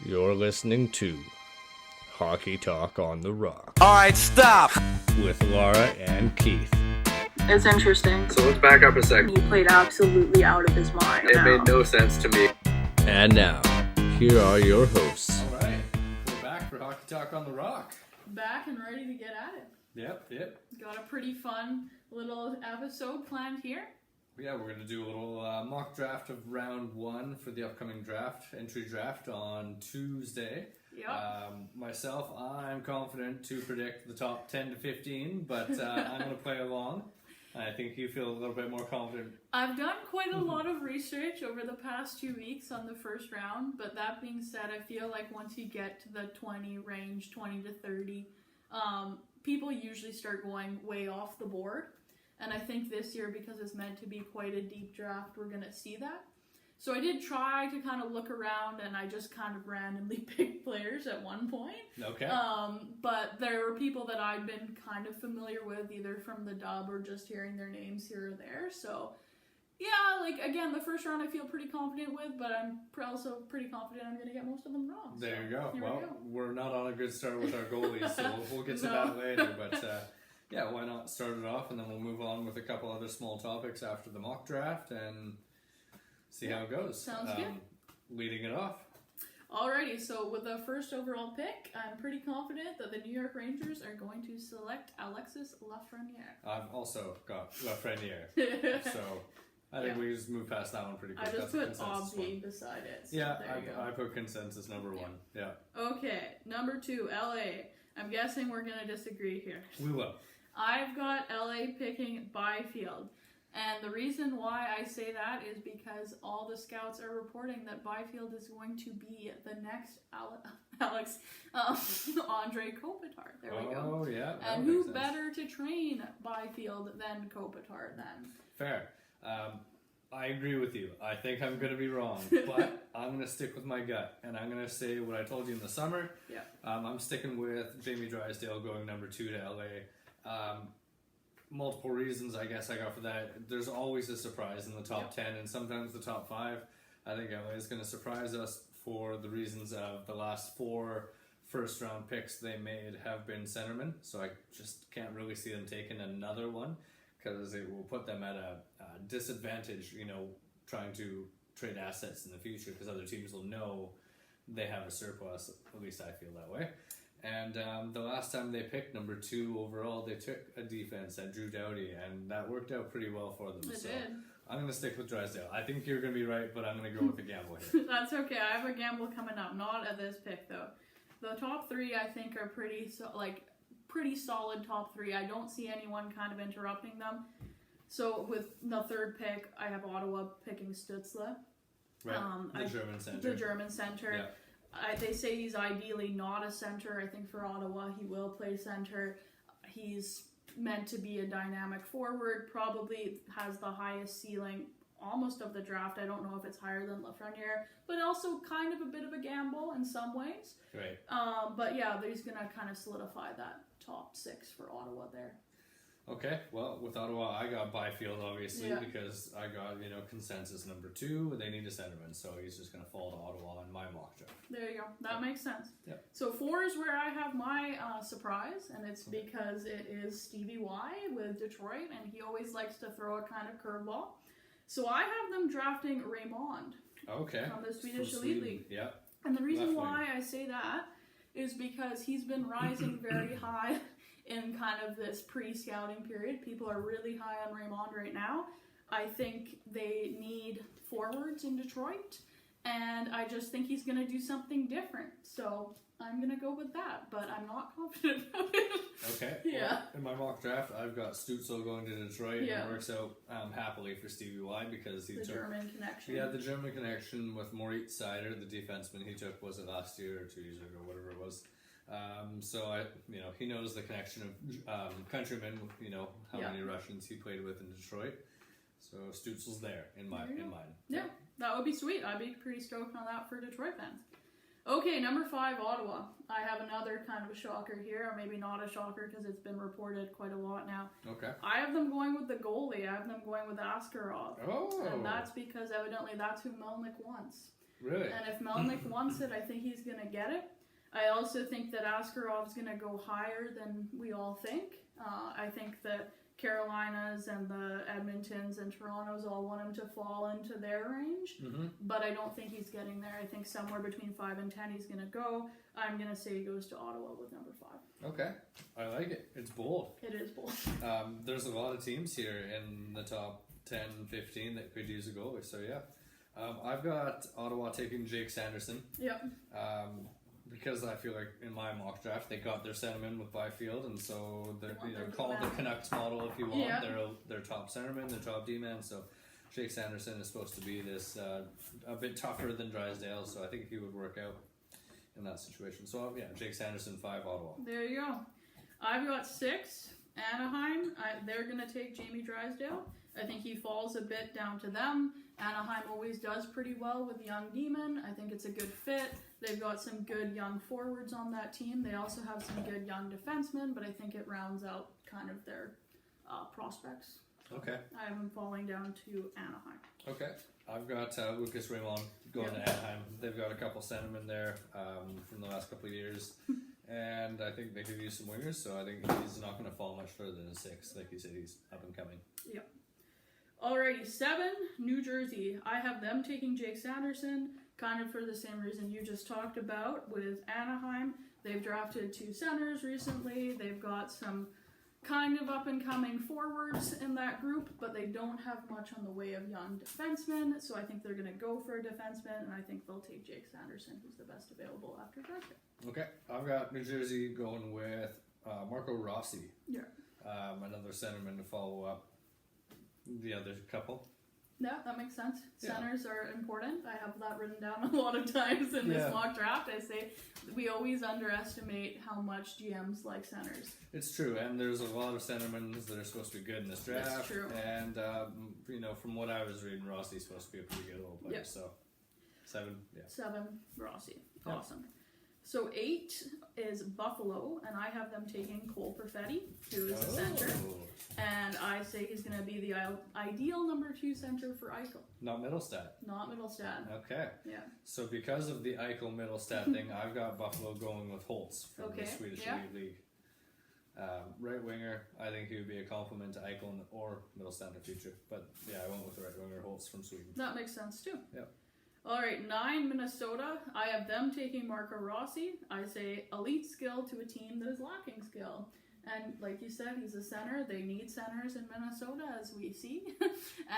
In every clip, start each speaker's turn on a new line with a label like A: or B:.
A: You're listening to Hockey Talk on the Rock.
B: Alright, stop!
A: With Laura and Keith.
C: It's interesting.
D: So let's back up a second.
C: He played absolutely out of his mind.
D: It made no sense to me.
A: And now, here are your hosts.
E: Alright, we're back for Hockey Talk on the Rock.
F: Back and ready to get at it.
E: Yep.
F: Got a pretty fun little episode planned here.
E: Yeah, we're going to do a little mock draft of round one for the upcoming entry draft on Tuesday.
F: Yep.
E: Myself, I'm confident to predict the top 10 to 15, but I'm going to play along. I think you feel a little bit more confident.
F: I've done quite a lot of research over the past 2 weeks on the first round, but that being said, I feel like once you get to the 20 range, 20 to 30, people usually start going way off the board. And I think this year, because it's meant to be quite a deep draft, we're going to see that. So I did try to kind of look around, and I just kind of randomly picked players at one point.
E: Okay.
F: But there were people that I'd been kind of familiar with, either from the dub or just hearing their names here or there. So, yeah, like, again, the first round I feel pretty confident with, but I'm also pretty confident I'm going to get most of them wrong.
E: There
F: so
E: you go.
F: Well,
E: we're not on a good start with our goalies, so we'll get to that later. But, yeah, why not start it off, and then we'll move on with a couple other small topics after the mock draft and see how it goes.
F: Sounds good.
E: Leading it off.
F: Alrighty, so with the first overall pick, I'm pretty confident that the New York Rangers are going to select Alexis Lafreniere.
E: I've also got Lafreniere, so I think we just move past that one pretty quick.
F: I just
E: That's
F: put Obvi beside it. So
E: yeah,
F: there you go.
E: I put consensus number one. Yeah.
F: Okay, number 2, LA. I'm guessing we're going to disagree here.
E: We will.
F: I've got LA picking Byfield. And the reason why I say that is because all the scouts are reporting that Byfield is going to be the next Alex Andre Kopitar. There we go.
E: Oh, yeah.
F: And who better to train Byfield than Kopitar then?
E: Fair. I agree with you. I think I'm going to be wrong, but I'm going to stick with my gut, and I'm going to say what I told you in the summer.
F: Yeah.
E: I'm sticking with Jamie Drysdale going number 2 to LA. Multiple reasons, I guess, I got for that. There's always a surprise in the top 10 and sometimes the top 5. I think LA is going to surprise us for the reasons of the last 4 first-round picks they made have been centermen, so I just can't really see them taking another one because it will put them at a disadvantage, trying to trade assets in the future because other teams will know they have a surplus. At least I feel that way. And the last time they picked number 2 overall, they took a defense at Drew Doughty, and that worked out pretty well for them.
F: It
E: so
F: did.
E: I'm going to stick with Drysdale. I think you're going to be right, but I'm going to go with the gamble here.
F: That's okay. I have a gamble coming up. Not at this pick, though. The top 3, I think, are pretty solid top 3. I don't see anyone kind of interrupting them. So with the third pick, I have Ottawa picking Stützle.
E: Right, the German center.
F: The German center.
E: Yeah.
F: They say he's ideally not a center. I think for Ottawa, he will play center. He's meant to be a dynamic forward, probably has the highest ceiling almost of the draft. I don't know if it's higher than Lafreniere, but also kind of a bit of a gamble in some ways.
E: Right.
F: But yeah, he's going to kind of solidify that top 6 for Ottawa there.
E: Okay, well, with Ottawa, I got Byfield, obviously,
F: Yeah.
E: because I got, consensus number 2. They need a centerman, so he's just going to fall to Ottawa in my mock draft.
F: There you go. That makes sense.
E: Yep.
F: So 4 is where I have my surprise, and it's because it is Stevie Y with Detroit, and he always likes to throw a kind of curveball. So I have them drafting Raymond
E: Okay.
F: from the Swedish
E: From
F: Elite
E: Sweden.
F: League.
E: Yep.
F: And the reason
E: Left
F: why I say that is because he's been rising very high in kind of this pre-scouting period. People are really high on Raymond right now. I think they need forwards in Detroit, and I just think he's going to do something different. So I'm going to go with that, but I'm not confident about it.
E: Okay.
F: Yeah.
E: Well, in my mock draft, I've got Stützle going to Detroit, and
F: Yeah.
E: it works out happily for Stevie Y because he
F: The
E: took...
F: German connection.
E: Yeah, the German connection with Moritz Seider, the defenseman he took, was it last year or 2 years ago, whatever it was. So he knows the connection of countrymen. How many Russians he played with in Detroit. So Stützle's there in mine.
F: Yeah, that would be sweet. I'd be pretty stoked on that for Detroit fans. Okay, number 5, Ottawa. I have another kind of a shocker here, or maybe not a shocker because it's been reported quite a lot now.
E: Okay.
F: I have them going with the goalie. I have them going with Askarov.
E: Oh.
F: And that's because evidently that's who Melnick wants.
E: Really?
F: And if Melnick wants it, I think he's going to get it. I also think that Askarov's going to go higher than we all think. I think that Carolinas and the Edmontons and Torontos all want him to fall into their range, but I don't think he's getting there. I think somewhere between 5 and 10 he's going to go. I'm going to say he goes to Ottawa with number 5.
E: Okay, I like it. It's bold.
F: It is bold.
E: There's a lot of teams here in the top 10, 15 that could use a goalie, so yeah. I've got Ottawa taking Jake Sanderson.
F: Yep.
E: Because I feel like in my mock draft they got their centerman with Byfield, and so they're call it the Canucks model if you want.
F: Yeah.
E: They're top centerman, they're top D-man. So Jake Sanderson is supposed to be this a bit tougher than Drysdale, so I think he would work out in that situation. So yeah, Jake Sanderson 5 Ottawa.
F: There you go. I've got 6 Anaheim. They're going to take Jamie Drysdale. I think he falls a bit down to them. Anaheim always does pretty well with young D-men. I think it's a good fit. They've got some good young forwards on that team. They also have some good young defensemen, but I think it rounds out kind of their prospects.
E: Okay.
F: I have them falling down to Anaheim.
E: Okay. I've got Lucas Raymond going to Anaheim. They've got a couple centermen there from the last couple of years. And I think they could use some wingers, so I think he's not going to fall much further than 6. Like you said, he's up and coming.
F: Yep. Alrighty, 7, New Jersey. I have them taking Jake Sanderson, kind of for the same reason you just talked about with Anaheim. They've drafted 2 centers recently. They've got some kind of up-and-coming forwards in that group, but they don't have much on the way of young defensemen, so I think they're going to go for a defenseman, and I think they'll take Jake Sanderson, who's the best available after Drysdale.
E: Okay, I've got New Jersey going with Marco Rossi.
F: Yeah.
E: Another centerman to follow up the other couple.
F: Yeah, that makes sense.
E: Yeah.
F: Centers are important. I have that written down a lot of times in this mock draft. I say we always underestimate how much GMs like centers.
E: It's true, and there's a lot of centermen that are supposed to be good in this draft.
F: That's true.
E: And from what I was reading, Rossi's supposed to be a pretty good little player. Yep. So 7,
F: 7, Rossi. Awesome. So 8 is Buffalo, and I have them taking Cole Perfetti, who is a center. And I say he's going to be the ideal number 2 center for Eichel.
E: Not Middlestat.
F: Not Middlestat.
E: Okay.
F: Yeah.
E: So because of the Eichel Middlestat thing, I've got Buffalo going with Holtz from the Swedish Elite League. Right winger, I think he would be a compliment to Eichel or Middlestat in the future. But yeah, I went with the right winger, Holtz from Sweden.
F: That makes sense too.
E: Yep.
F: Alright, 9, Minnesota. I have them taking Marco Rossi. I say elite skill to a team that is lacking skill. And like you said, he's a center. They need centers in Minnesota, as we see.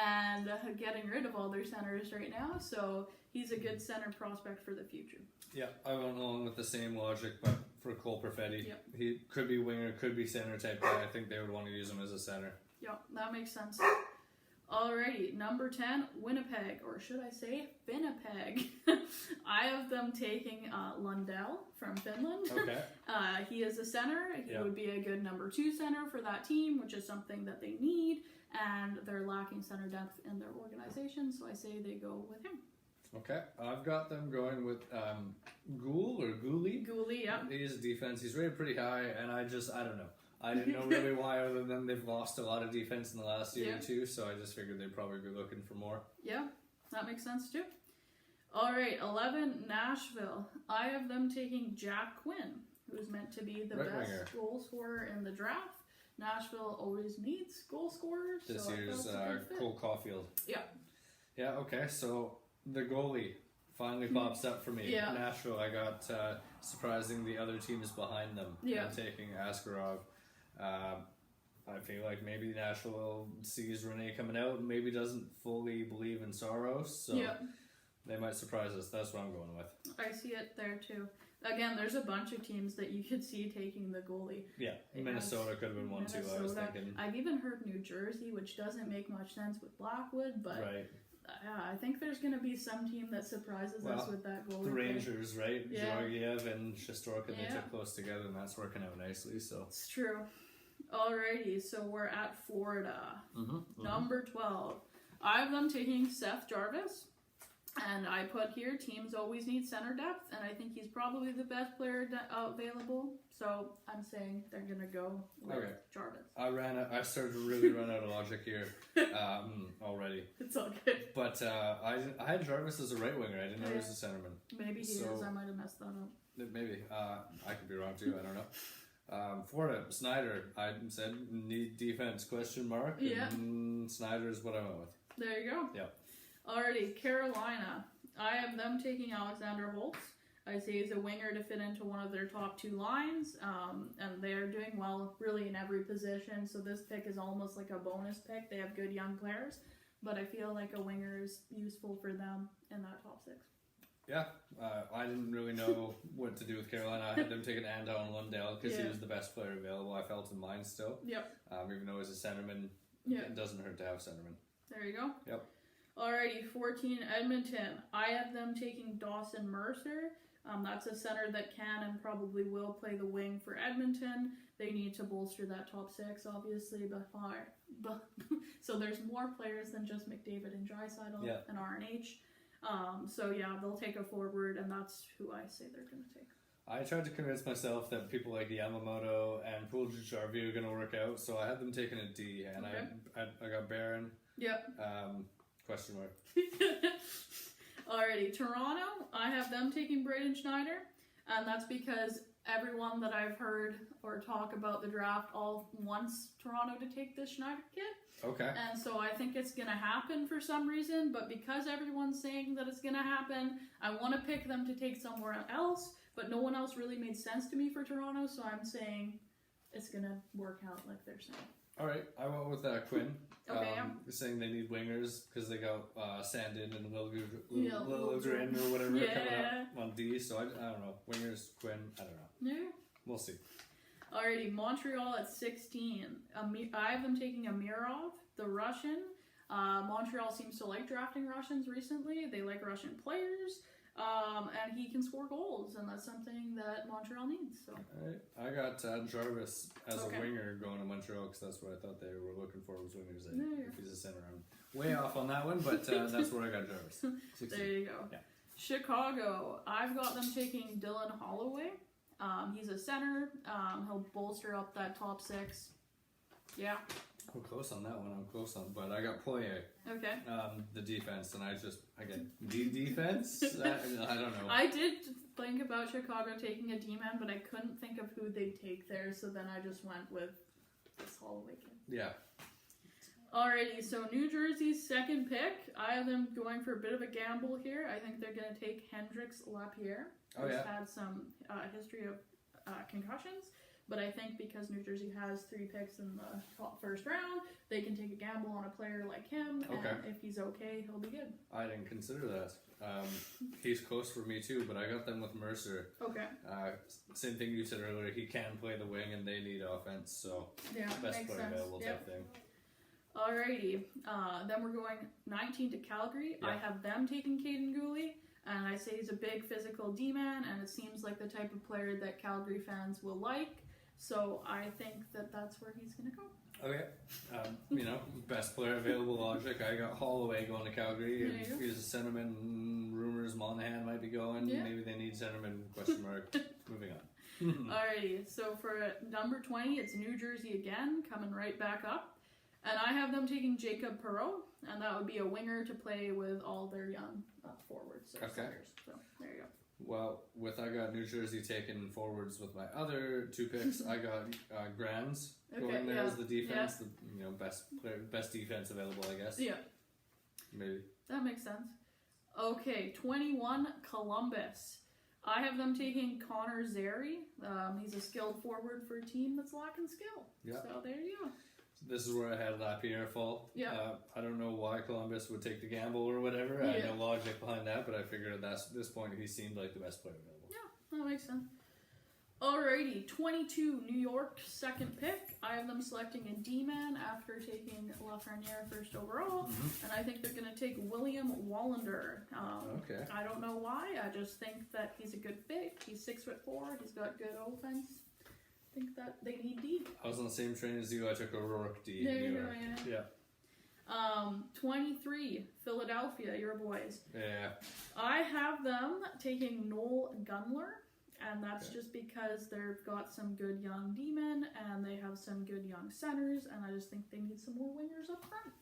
F: And getting rid of all their centers right now. So he's a good center prospect for the future.
E: Yeah, I went along with the same logic, but for Cole Perfetti, he could be winger, could be center type guy. I think they would want to use him as a center.
F: Yeah, that makes sense. Alrighty, number 10, Winnipeg, or should I say Winnipeg. I have them taking Lundell from Finland.
E: Okay.
F: He is a center. He would be a good number 2 center for that team, which is something that they need, and they're lacking center depth in their organization, so I say they go with him.
E: Okay, I've got them going with Gould or Gooley.
F: Gooley, yeah.
E: He's defense. He's rated pretty high, and I don't know. I didn't know really why, other than they've lost a lot of defense in the last year or two, so I just figured they'd probably be looking for more.
F: Yeah, that makes sense too. Alright, 11, Nashville. I have them taking Jack Quinn, who's meant to be the best goal scorer in the draft. Nashville always needs goal scorers.
E: This year's Cole Caulfield.
F: Yeah.
E: Yeah, okay, so the goalie finally pops up for me.
F: Yeah.
E: Nashville, I got surprising the other teams behind them.
F: Yeah.
E: I'm taking Askarov. I feel like maybe Nashville sees Renee coming out and maybe doesn't fully believe in Soros, so they might surprise us. That's what I'm going with.
F: I see it there too. Again, there's a bunch of teams that you could see taking the goalie.
E: Yeah, Minnesota could have been one too, I was thinking.
F: I've even heard New Jersey, which doesn't make much sense with Blackwood, but I think there's going to be some team that surprises us with that goalie.
E: The Rangers, right?
F: Yeah.
E: Georgiev and Shesterkin, they took close together, and that's working out nicely. So
F: it's true. Alrighty, so we're at Florida. Number 12. I have them taking Seth Jarvis. And I put here, teams always need center depth, and I think he's probably the best player available. So I'm saying they're going to go with Jarvis.
E: I started to really run out of logic here already.
F: It's all good.
E: But I had Jarvis as a right winger. I didn't know he was a centerman.
F: Maybe he is. I might have messed that up.
E: Maybe. I could be wrong too. I don't know. Florida, Snyder. I said need defense, question mark.
F: Yeah.
E: And Snyder is what I went with.
F: There you go.
E: Yep.
F: Alrighty, Carolina. I have them taking Alexander Holtz. I say he's a winger to fit into one of their top two lines, and they're doing well really in every position, so this pick is almost like a bonus pick. They have good young players, but I feel like a winger is useful for them in that top six.
E: Yeah, I didn't really know what to do with Carolina. I had them taking Andon Lundell because he was the best player available. I felt in mine still.
F: Yep.
E: Even though he's a centerman, it doesn't hurt to have centerman.
F: There you go.
E: Yep.
F: Alrighty, 14 Edmonton. I have them taking Dawson Mercer. That's a center that can and probably will play the wing for Edmonton. They need to bolster that top six, obviously, but so there's more players than just McDavid and Draisaitl and RNH. So they'll take a forward, and that's who I say they're going to take.
E: I tried to convince myself that people like Yamamoto and Puljujarvi are going to work out, so I had them taking a D, and I got Barron.
F: Yep.
E: Question mark.
F: Alrighty, Toronto. I have them taking Braden Schneider, and that's because everyone that I've heard or talk about the draft all wants Toronto to take this Schneider kid.
E: Okay.
F: And so I think it's going to happen for some reason, but because everyone's saying that it's going to happen, I want to pick them to take somewhere else, but no one else really made sense to me for Toronto, so I'm saying it's going to work out like they're saying.
E: All right, I went with Quinn.
F: Okay,
E: saying they need wingers because they got Sandin and Liljegren or whatever coming up on D. So I don't know. Wingers, Quinn, I don't know.
F: Yeah.
E: We'll see.
F: Alrighty, Montreal at 16. I have them taking Amirov, the Russian. Montreal seems to like drafting Russians recently. They like Russian players. And he can score goals, and that's something that Montreal needs. So
E: I got Jarvis as a winger going to Montreal because that's what I thought they were looking for was wingers. If he's a center, I'm way off on that one, but that's where I got Jarvis. 16.
F: There you go. Yeah. Chicago, I've got them taking Dylan Holloway. He's a center. He'll bolster up that top six. Yeah.
E: I'm close on that one. But I got Poirier.
F: Okay.
E: The defense, and I get defense. I don't know.
F: I did think about Chicago taking a D-man, but I couldn't think of who they'd take there, so then I just went with this Holloway kid. Yeah. Alrighty, so New Jersey's second pick. I have them going for a bit of a gamble here. I think they're going to take Hendrix Lapierre. He's had some history of concussions. But I think because New Jersey has 3 picks in the top first round, they can take a gamble on a player like him, and if he's okay, he'll be good.
E: I didn't consider that. He's close for me too, but I got them with Mercer.
F: Okay.
E: Same thing you said earlier, he can play the wing and they need offense, so best player available type thing.
F: Alrighty, then we're going 19 to Calgary. I have them taking Caden Gooley. And I say he's a big physical D-man, and it seems like the type of player that Calgary fans will like. So I think that that's where he's going to go.
E: Okay. Best player available logic. I got Holloway going to Calgary. If he's a centerman, rumors Monahan might be going. Yeah. Maybe they need centerman, question mark. Moving on.
F: Alrighty, so for number 20, it's New Jersey again, coming right back up. And I have them taking Jacob Perreault, and that would be a winger to play with all their young forwards. So centers. So there you go.
E: Well, I got New Jersey taking forwards with my other 2 picks. I got Grams going there as the defense. The best defense available, I guess. Yeah. Maybe.
F: That makes sense. Okay, 21 Columbus. I have them taking Connor Zary. He's a skilled forward for a team that's lacking skill. Yeah. So there you go.
E: This is where I had Lapierre fall. Yeah. I don't know why Columbus would take the gamble or whatever. I had no logic behind that, but I figured at this point he seemed like the best player available.
F: Yeah, that makes sense. Alrighty, 22 New York, second pick. I have them selecting a D-man after taking Lafreniere first overall, and I think they're going to take William Wallander. I don't know why. I just think that he's a good fit. He's 6'4". He's got good offense. Think that they need D.
E: I was on the same train as you. I took O'Rourke D.
F: There you go, yeah. 23, Philadelphia, your boys.
E: Yeah.
F: I have them taking Noel Gunler, and that's just because they've got some good young D-men, and they have some good young centers, and I just think they need some more wingers up front.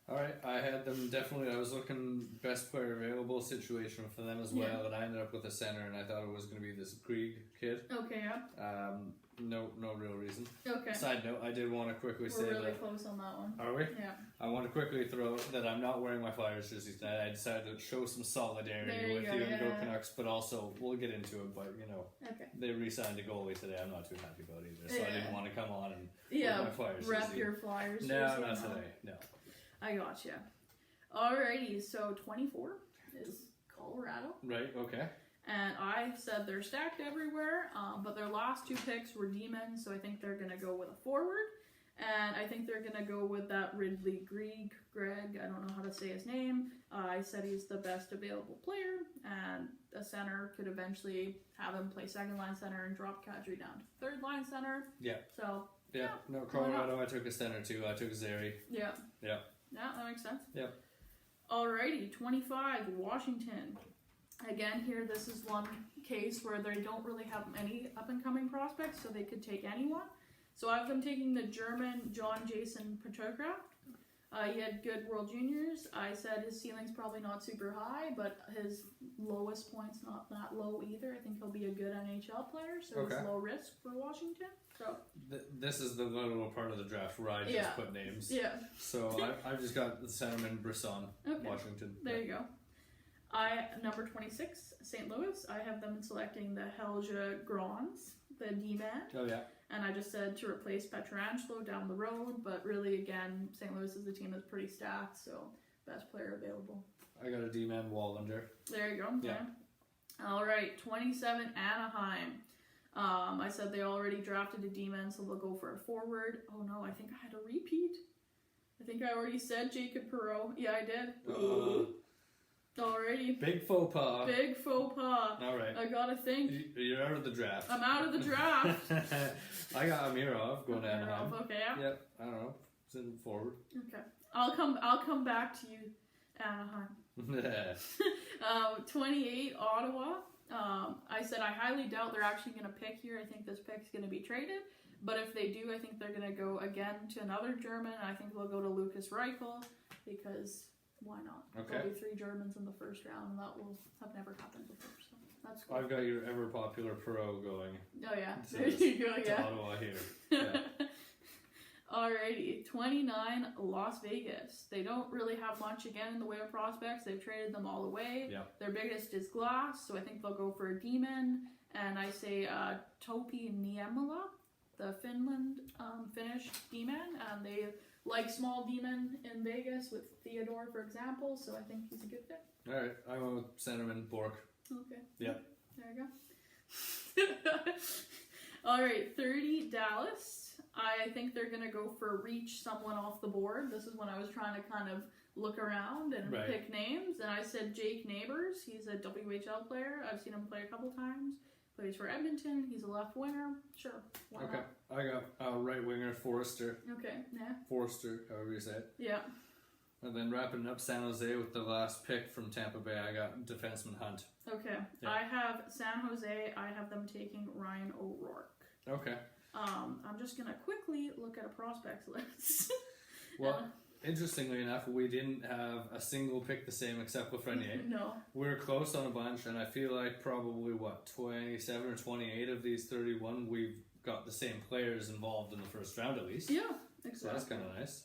E: All right, I had them definitely. I was looking best player available situation for them as well, and I ended up with a center, and I thought it was going to be this Krieg kid.
F: Okay, yeah.
E: No real reason.
F: Okay.
E: Side note, I did want to quickly say
F: We're really
E: that.
F: close on that one.
E: Are we?
F: Yeah.
E: I want to quickly throw that I'm not wearing my Flyers jersey tonight. I decided to show some solidarity
F: There you
E: with
F: go,
E: you and go
F: yeah.
E: Canucks, but also we'll get into it. But
F: Okay.
E: they re-signed a goalie today. I'm not too happy about either, so I didn't want to come on and
F: Yeah,
E: wear my Flyers
F: rep
E: jersey.
F: your Flyers
E: No,
F: jersey.
E: not today. No.
F: I gotcha. Alrighty, so 24 is Colorado.
E: Right. Okay.
F: And I said they're stacked everywhere, but their last two picks were D-men, so I think they're going to go with a forward. And I think they're going to go with that Ridley Greg, I don't know how to say his name. I said he's the best available player, and a center could eventually have him play second line center and drop Kadri down to third line center.
E: Yeah.
F: So,
E: Yeah. No, Colorado, I took a center too. I took Jarry.
F: yeah.
E: Yeah.
F: Yeah, that makes sense.
E: Yep.
F: Alrighty, 25, Washington. Again, here, this is one case where they don't really have any up-and-coming prospects, so they could take anyone. So I have them taking the German John Jason Petrograd. He had good World Juniors. I said his ceiling's probably not super high, but his lowest point's not that low either. I think he'll be a good NHL player, so
E: Okay.
F: it's low risk for Washington. So
E: This is the little part of the draft where I just put names.
F: yeah,
E: So I've just got the centerman Brisson,
F: Okay.
E: Washington.
F: there you go. Number 26, St. Louis. I have them selecting the Helge Grons, the D-man.
E: Oh yeah.
F: And I just said to replace Pietrangelo down the road, but really, again, St. Louis is a team that's pretty stacked, so best player available.
E: I got a D-man Wallander.
F: There you go.
E: Yeah.
F: Okay. All right, 27, Anaheim. I said they already drafted a D-man, so they'll go for a forward. Oh no, I think I had a repeat. I think I already said Jacob Perreault. Yeah, I did. Alrighty.
E: Big faux pas.
F: Big faux pas.
E: All right.
F: I gotta think.
E: You're out of the draft.
F: I'm out of the draft.
E: I got Amirov going to Anaheim.
F: Okay, yeah.
E: Yep. I don't know. Send forward.
F: Okay. I'll come back to you, Anaheim. 28, Ottawa. I said I highly doubt they're actually going to pick here. I think this pick's going to be traded. But if they do, I think they're going to go again to another German. I think they'll go to Lucas Reichel because why not?
E: Okay.
F: There'll be 3 Germans in the first round, and that will have never happened before. So that's cool.
E: I've got your ever popular Perreault going
F: Oh yeah,
E: to-
F: there you go.
E: to
F: Yeah.
E: Ottawa here. Yeah.
F: Alrighty, 29, Las Vegas. They don't really have much again in the way of prospects. They've traded them all away.
E: Yeah.
F: Their biggest is Glass, so I think they'll go for a D-man. And I say Topi Niemela, the Finnish D-man. And they like small D-men in Vegas with Theodore, for example, so I think he's a good fit.
E: All right. I went with centerman Bork.
F: Okay.
E: Yeah.
F: There you go. Alright, 30, Dallas. I think they're going to go for reach someone off the board. This is when I was trying to kind of look around and
E: Right.
F: pick names. And I said Jake Neighbors. He's a WHL player. I've seen him play a couple times. Plays for Edmonton. He's a left winger. Sure. Why
E: Okay.
F: not?
E: I got right winger Forrester.
F: Okay. Yeah.
E: Forrester, however you say it.
F: Yeah.
E: And then wrapping up San Jose with the last pick from Tampa Bay, I got defenseman Hunt.
F: Okay.
E: Yeah.
F: I have San Jose. I have them taking Ryan O'Rourke.
E: Okay.
F: I'm just going to quickly look at a prospects list.
E: Well, interestingly enough, we didn't have a single pick the same except with Renier.
F: No.
E: We were close on a bunch, and I feel like probably, 27 or 28 of these 31, we've got the same players involved in the first round at least.
F: Yeah,
E: So
F: exactly.
E: that's kind of nice.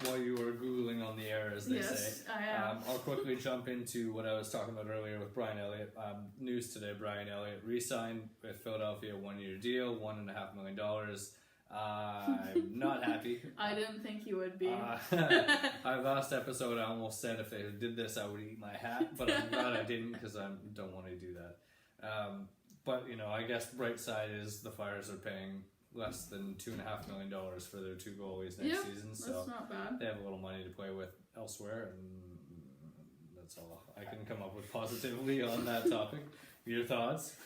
E: While you were Googling on the air, as they say.
F: Yes, I am.
E: I'll quickly jump into what I was talking about earlier with Brian Elliott. News today, Brian Elliott resigned with Philadelphia, 1-year deal, $1.5 million. I'm not happy.
F: I didn't think you would be.
E: Our last episode, I almost said if they did this, I would eat my hat, but I'm glad I didn't because I don't want to do that. But, I guess bright side is the Flyers are paying less than $2.5 million for their 2 goalies next season, so
F: that's not bad.
E: they have a little money to play with elsewhere, and that's all I can come up with positively on that topic. Your thoughts?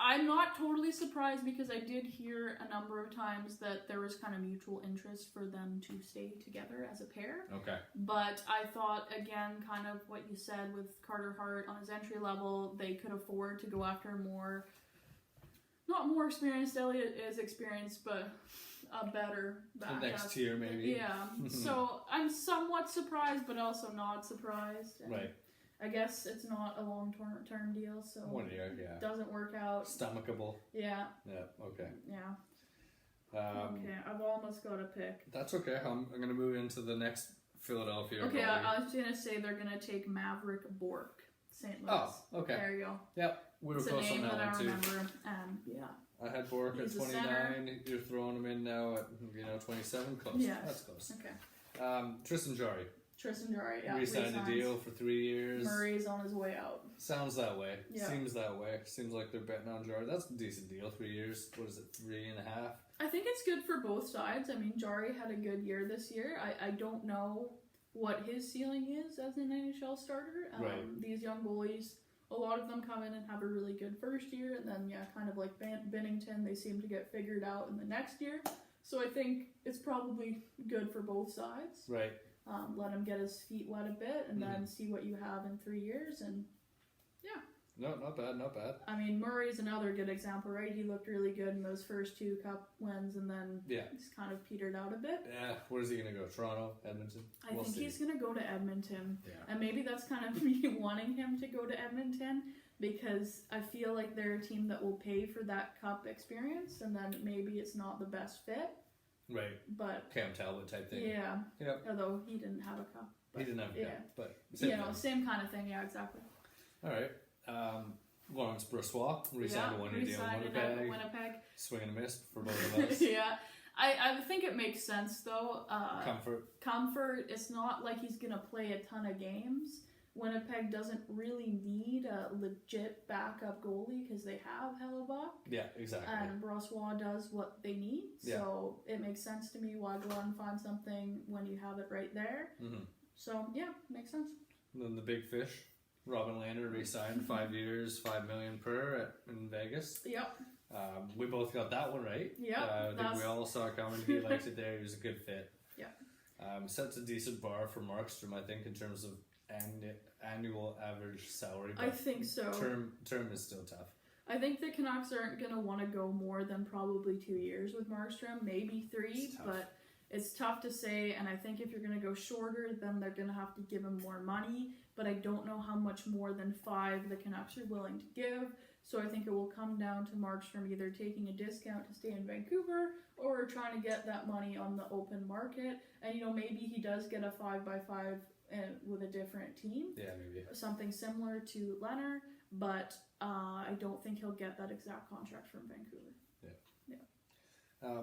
F: I'm not totally surprised because I did hear a number of times that there was kind of mutual interest for them to stay together as a pair.
E: Okay.
F: But I thought, again, kind of what you said with Carter Hart on his entry level, they could afford to go after not more experienced, Elliott is experienced, but a better backup.
E: The next tier, maybe.
F: Yeah. So I'm somewhat surprised, but also not surprised. And
E: Right.
F: I guess it's not a long-term deal, so
E: 1 year, yeah.
F: it doesn't work out.
E: Stomachable.
F: Yeah.
E: Yeah, okay.
F: Yeah. Okay, I've almost got a pick.
E: That's okay. I'm going to move into the next Philadelphia.
F: Okay,
E: goalie.
F: I was gonna say they're gonna take Maverick Bork, St. Louis.
E: Oh, okay.
F: There you go.
E: Yep, we were
F: It's a
E: close on
F: name
E: that
F: that I
E: one too.
F: remember, and yeah.
E: I had Bork at
F: He's a
E: 29. You're throwing him in now at 27. Close.
F: Yes.
E: That's close.
F: Okay.
E: Tristan Jarry.
F: Tristan Jarry, yeah.
E: Re-signed a
F: resigns.
E: deal for 3 years.
F: Murray's on his way out.
E: Sounds that way.
F: Yeah.
E: Seems that way. Seems like they're betting on Jarry. That's a decent deal. 3 years. What is it? 3.5.
F: I think it's good for both sides. I mean, Jarry had a good year this year. I don't know what his ceiling is as an NHL starter.
E: Right.
F: These young goalies, a lot of them come in and have a really good first year, and then, yeah, kind of like Binnington, they seem to get figured out in the next year. So I think it's probably good for both sides.
E: Right.
F: Let him get his feet wet a bit, and then see what you have in 3 years, and
E: No, not bad. Not bad.
F: I mean, Murray's another good example, right? He looked really good in those first 2 cup wins, and then he's kind of petered out a bit.
E: Yeah. Where's he gonna go? Toronto, Edmonton.
F: I think he's going to go to Edmonton,
E: Yeah.
F: and maybe that's kind of me wanting him to go to Edmonton, because I feel like they're a team that will pay for that cup experience, and then maybe it's not the best fit,
E: Right.
F: but
E: Cam Talbot type thing.
F: yeah.
E: Yep.
F: Although he didn't have a cup.
E: He didn't have a
F: yeah.
E: cup, but
F: You know, same kind of thing. Yeah, exactly.
E: All right. Lawrence Brossois resigned a 1 year deal in
F: Resigned
E: Winnipeg.
F: in Winnipeg.
E: Swing and a miss for both of us.
F: Yeah. I think it makes sense, though.
E: Comfort.
F: It's not like he's going to play a ton of games. Winnipeg doesn't really need a legit backup goalie because they have Hellebuck.
E: Yeah, exactly.
F: And Brossois does what they need. So it makes sense to me why go out and find something when you have it right there.
E: Mm-hmm.
F: So, yeah, makes sense.
E: And then the big fish, Robin Lander, re-signed 5 years, $5 million per in Vegas.
F: Yep.
E: We both got that one right.
F: Yep.
E: I think we all saw it coming. He liked it there. He was a good fit.
F: Yep.
E: Sets a decent bar for Markstrom, I think, in terms of annual average salary.
F: I think so.
E: Term is still tough.
F: I think the Canucks aren't going to want to go more than probably 2 years with Markstrom, maybe 3, but it's tough to say, and I think if you're going to go shorter, then they're going to have to give him more money, but I don't know how much more than 5 the Canucks are willing to give, so I think it will come down to Markstrom either taking a discount to stay in Vancouver or trying to get that money on the open market, and maybe he does get a 5x5 with a different team.
E: Yeah, maybe.
F: Something similar to Leonard, but I don't think he'll get that exact contract from Vancouver.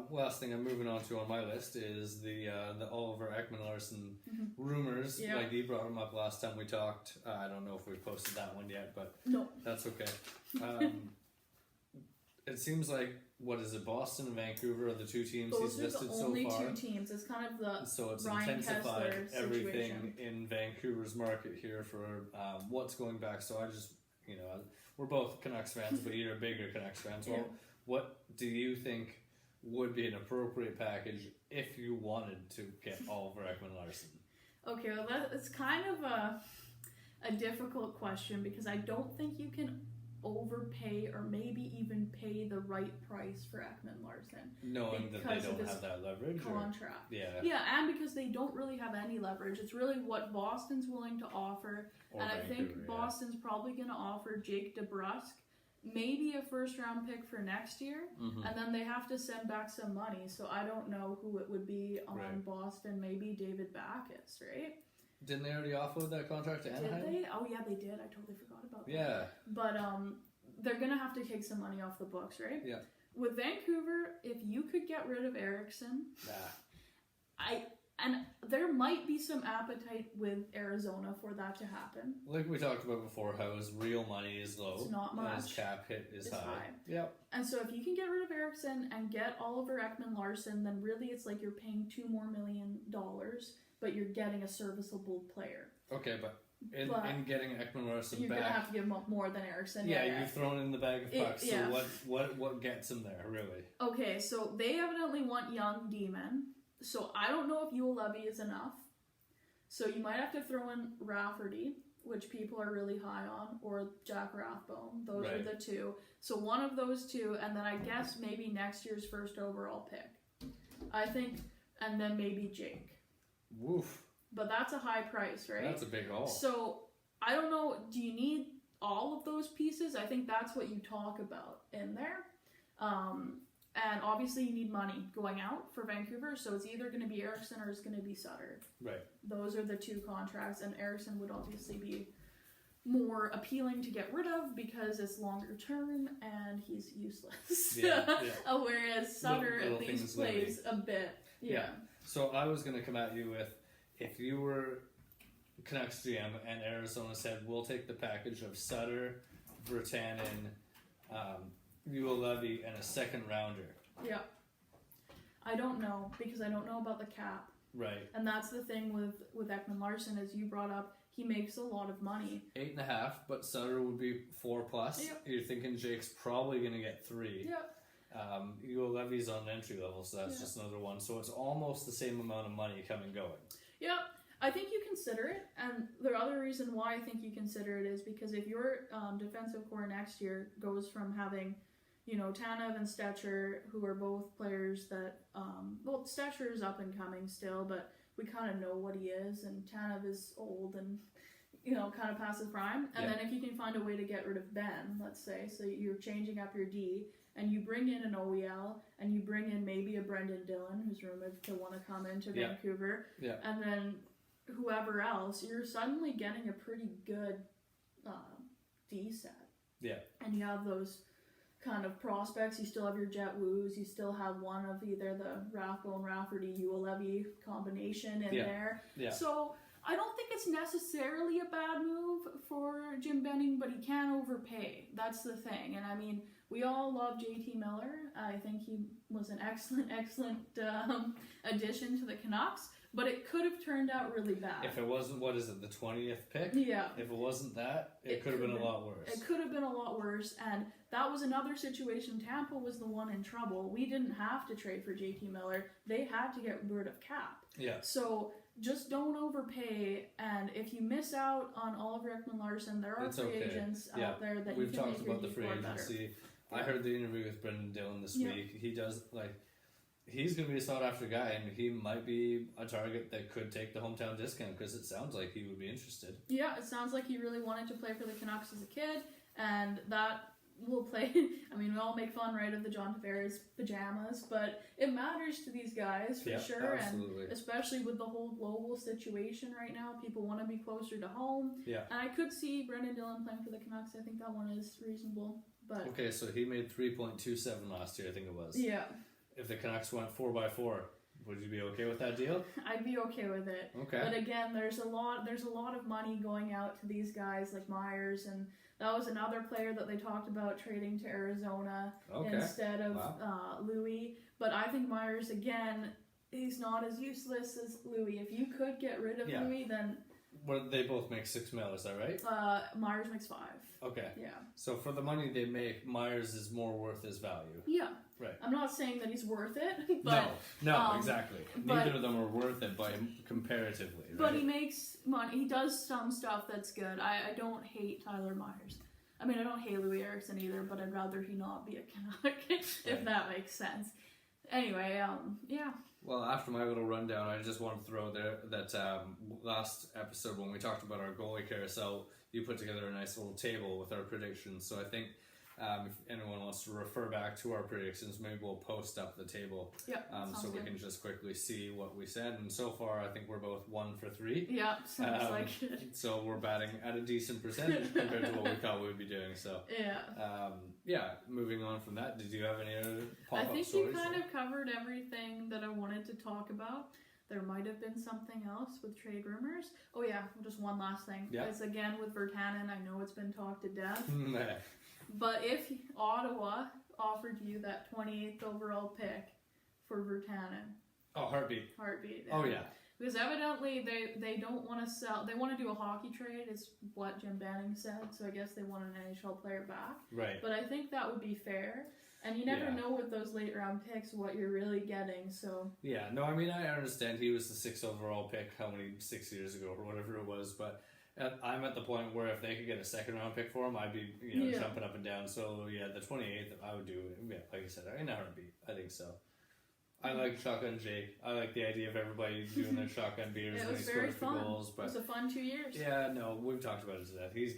E: Last thing I'm moving on to on my list is the Oliver Ekman Arson rumors.
F: Yeah.
E: Like you brought him up last time we talked. I don't know if we posted that one yet, but
F: No.
E: that's okay. It seems like, what is it, Boston and Vancouver are the 2 teams
F: Those
E: he's
F: are
E: listed
F: the
E: so
F: only
E: far.
F: 2 teams. It's kind of the
E: So it's
F: Ryan
E: intensified
F: Kessler
E: everything
F: situation.
E: in Vancouver's market here for what's going back. So I just, we're both Canucks fans, but you're a bigger Canucks fan. So what do you think would be an appropriate package if you wanted to get Oliver Ekman Larson?
F: Okay, well that's kind of a difficult question because I don't think you can overpay or maybe even pay the right price for Ekman Larson.
E: Knowing that they don't have that leverage?
F: Contract.
E: Yeah,
F: and because they don't really have any leverage. It's really what Boston's willing to offer.
E: Or
F: and I think
E: Vancouver,
F: Boston's probably going to offer Jake DeBrusk maybe a first-round pick for next year, and then they have to send back some money. So I don't know who it would be on Boston. Maybe David Backes, right?
E: Didn't they already offload that contract to Anaheim?
F: Did they? Oh yeah, they did. I totally forgot about that.
E: Yeah.
F: But they're gonna have to take some money off the books, right?
E: Yeah.
F: With Vancouver, if you could get rid of Eriksson, and there might be some appetite with Arizona for that to happen.
E: Like we talked about before, how his real money is low.
F: It's not much.
E: And his cap hit is high. Yep.
F: And so if you can get rid of Eriksson and get Oliver Ekman Larson, then really it's like you're paying $2 more million, but you're getting a serviceable player.
E: Okay, but In getting Ekman Arson
F: you're
E: back,
F: gonna have to give him up more than Eriksson.
E: yeah, you've thrown in the bag of pucks.
F: yeah.
E: So what gets him there, really?
F: Okay, so they evidently want young D-men. So I don't know if Ulevy is enough. So you might have to throw in Rafferty, which people are really high on, or Jack Rathbone. Those are the two. So one of those two, and then I guess maybe next year's first overall pick. I think, and then maybe Jake.
E: Woof.
F: But that's a high price, right?
E: That's a big haul.
F: So I don't know, do you need all of those pieces? I think that's what you talk about in there. And obviously you need money going out for Vancouver, so it's either going to be Eriksson or it's going to be Sutter.
E: Right.
F: Those are the two contracts, and Eriksson would obviously be more appealing to get rid of because it's longer term and he's useless. Whereas Sutter
E: little
F: at least
E: things
F: plays a bit. Yeah.
E: So I was going to come at you with, if you were Canucks GM and Arizona said, we'll take the package of Sutter, Virtanen, Ulevy, and a second rounder.
F: Yeah. I don't know, because I don't know about the cap.
E: Right.
F: And that's the thing with Ekman Larson, as you brought up, he makes a lot of money.
E: 8.5, but Sutter would be 4+.
F: Yep.
E: You're thinking Jake's probably going to get 3.
F: Yep.
E: Ulevy's on entry level, so that's just another one. So it's almost the same amount of money coming going.
F: Yep. I think you consider it, and the other reason why I think you consider it is because if your defensive core next year goes from having, Tanev and Stetcher, who are both players that, Stetcher is up and coming still, but we kind of know what he is, and Tanev is old and, kind of past his prime. And then if you can find a way to get rid of Ben, let's say, so you're changing up your D, and you bring in an OEL, and you bring in maybe a Brendan Dillon, who's rumored to want to come into Vancouver, and then whoever else, you're suddenly getting a pretty good D set. Yeah. And you have those kind of prospects. You still have your Jet Woos. You still have one of either the Rathbone, Rafferty, Ulevy combination in there. Yeah. So I don't think it's necessarily a bad move for Jim Benning, but he can overpay. That's the thing. And I mean, we all love JT Miller. I think he was an excellent addition to the Canucks. But it could have turned out really bad.
E: If it wasn't, what is it, the 20th pick?
F: Yeah.
E: If it wasn't that, it could have been a lot worse.
F: It could have been a lot worse, and that was another situation. Tampa was the one in trouble. We didn't have to trade for JT Miller. They had to get rid of cap. Yeah. So just don't overpay, and if you miss out on Oliver Ekman-Larsson, there are free agents out there that you can make your
E: We've talked about the free agency.
F: Better.
E: I heard the interview with Brendan Dillon this week. He does, he's going to be a sought-after guy, and he might be a target that could take the hometown discount because it sounds like he would be interested.
F: Yeah, it sounds like he really wanted to play for the Canucks as a kid, and that will play. I mean, we all make fun, right, of the John Tavares pajamas, but it matters to these guys for sure, absolutely. And especially with the whole global situation right now, people want to be closer to home. Yeah. And I could see Brendan Dillon playing for the Canucks. I think that one is reasonable. But
E: okay, so he made 3.27 last year, I think it was.
F: Yeah.
E: If the Canucks went 4x4, would you be okay with that deal?
F: I'd be okay with it. Okay. But again, there's a lot of money going out to these guys like Myers, and that was another player that they talked about trading to Arizona instead of Louis. But I think Myers, again, he's not as useless as Louis. If you could get rid of Louis, then...
E: Well, they both make $6 million, is that right?
F: Myers makes $5 million.
E: Okay.
F: Yeah.
E: So for the money they make, Myers is more worth his value.
F: Yeah.
E: Right.
F: I'm not saying that he's worth it, but...
E: No, exactly. Neither of them are worth it comparatively, right?
F: But he makes money. He does some stuff that's good. I don't hate Tyler Myers. I mean, I don't hate Louis Eriksson either, but I'd rather he not be a Canuck, if that makes sense. Anyway, yeah.
E: Well, after my little rundown, I just want to throw there that last episode when we talked about our goalie carousel, you put together a nice little table with our predictions. So I think if anyone wants to refer back to our predictions, maybe we'll post up the table.
F: Yep,
E: so we can just quickly see what we said. And so far, I think we're both 1 for 3.
F: Yeah, sounds like it.
E: So we're batting at a decent percentage compared to what we thought we'd be doing. So yeah. Moving on from that, did you have any other pop-up stories?
F: I think you kind of covered everything that I wanted to talk about. There might have been something else with trade rumors. Oh yeah, just one last thing. Yeah. It's again with Virtanen. I know it's been talked to death. But if Ottawa offered you that 28th overall pick for Virtanen.
E: Oh, heartbeat.
F: Yeah.
E: Oh, yeah.
F: Because evidently they don't want to sell. They want to do a hockey trade, is what Jim Banning said. So I guess they want an NHL player back.
E: Right.
F: But I think that would be fair. And you never know with those late round picks what you're really getting. So
E: yeah, no, I mean I understand he was the 6th overall pick 6 years ago or whatever it was, but I'm at the point where if they could get a 2nd round pick for him, I'd be jumping up and down. So yeah, the 28th I would do it. Yeah, like I said, in a heartbeat. I think so. I like shotgun Jake. I like the idea of everybody doing their shotgun beers when he scores the goals. But
F: it was a fun 2 years.
E: Yeah, no, we've talked about it to death. He's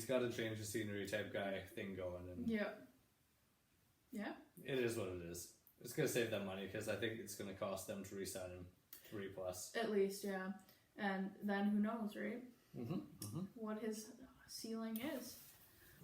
E: got a change of scenery type guy thing going. And
F: yeah.
E: It is what it is. It's gonna save them money because I think it's gonna cost them to re-sign him 3+.
F: At least, yeah. And then who knows, right? What his ceiling is.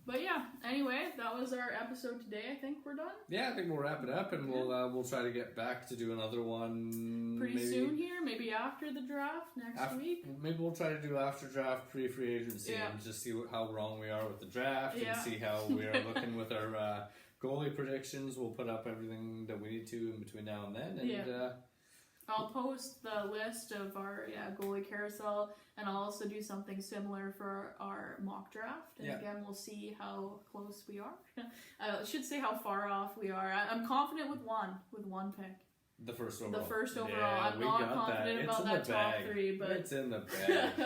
F: But yeah, anyway, that was our episode today. I think we're done.
E: Yeah, I think we'll wrap it up, and we'll try to get back to do another one
F: pretty soon here. Maybe after the draft next week.
E: Maybe we'll try to do after draft, pre-free agency, and just see how wrong we are with the draft, and see how we are looking with our goalie predictions. We'll put up everything that we need to in between now and then, and
F: I'll post the list of our goalie carousel, and I'll also do something similar for our mock draft. And again, we'll see how close we are. I should say how far off we are. I'm confident with one pick.
E: The first overall.
F: Yeah, I'm not confident about that top 3, but
E: it's in the bag.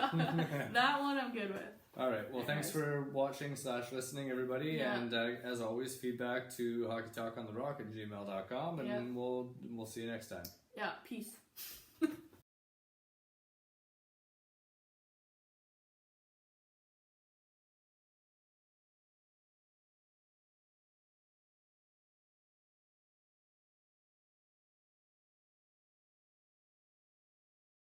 F: That one I'm good with.
E: All right. Well, thanks for watching / listening, everybody. Yeah. And as always, feedback to hockeytalkontherock@gmail.com, and we'll see you next time.
F: Yeah, peace.